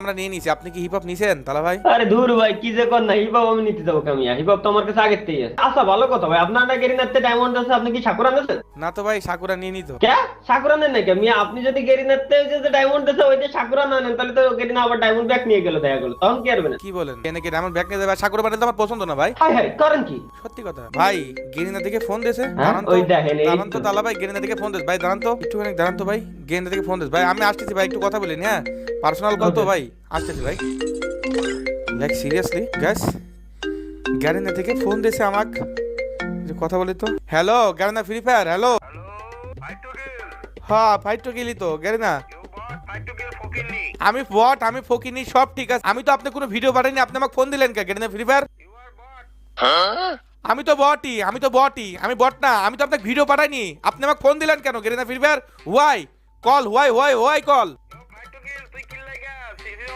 আমরা নিয়ে নিছি, আপনি কি হিপ হপ নিছেন তালা ভাই? আরে ধুর ভাই, কি যে কর না, হিপ হপ আমি নিতে যাবো কামিয়া, হিপ হপ তো আমার কাছে আগের থেকেই আছে। আচ্ছা ভালো কথা ভাই, আপনার না গেরিনাতে ডায়মন্ড আছে, আপনি কি সাকুরা নেছেন? না তো ভাই, সাকুরা নিয়ে নিত। কে? সাকুরা নেন নাকি মিয়া? আপনি যদি গেরিনাতে যে ডায়মন্ড আছে ওই যে সাকুরা না নেন, তাহলে তো গেরিনা আবার ডায়মন্ড ব্যাক নিয়ে গেল, দেখা গেল, তখন কি করবেন? কি বলেন, এনেকে এমন ব্যাগ নিয়ে যাবে? সাকুরা বানাতে আমার পছন্দ না ভাই। হাই হাই করেন কি? সত্যি কথা ভাই, গেরিনা থেকে ফোন দিয়েছে। হ্যাঁ দাঁড়ান তো, ওই দেখেন এই দাঁড়ান তো তো। তালা ভাই, গেরিনা থেকে ফোন দিয়েছে ভাই। দাঁড়ান তো একটুখানি, দাঁড়ান তো ভাই, গেরিনা থেকে ফোন দিয়েছে ভাই। আমি আসতেছি ভাই, একটু কথা বলিনি, হ্যাঁ পার্সোনাল কল তো Okay. ভাই, আসতেছি ভাই। লাইক সিরিয়াসলি গাইস, গেরিনা থেকে ফোন দিয়েছে আমাকে, কথা বলি তো। Hello Garena, free fire, hello. হ্যাঁ ফাইট তো গেলি তো গেরিনা। আমি বট, আমি ফকিনি, সব ঠিক আছে। আমি তো আপনি কোনো ভিডিও পাঠাইনি, আপনি আমাকে ফোন দিলেন কে গেরিনা ফ্রি ফায়ার? আমি তো বটই, আমি তো বটই, আমি বট না, আমি তো আপনাকে ভিডিও পাঠাইনি, আপনি আমাকে ফোন দিলেন কেন Garena free fire? Why call, why why why call?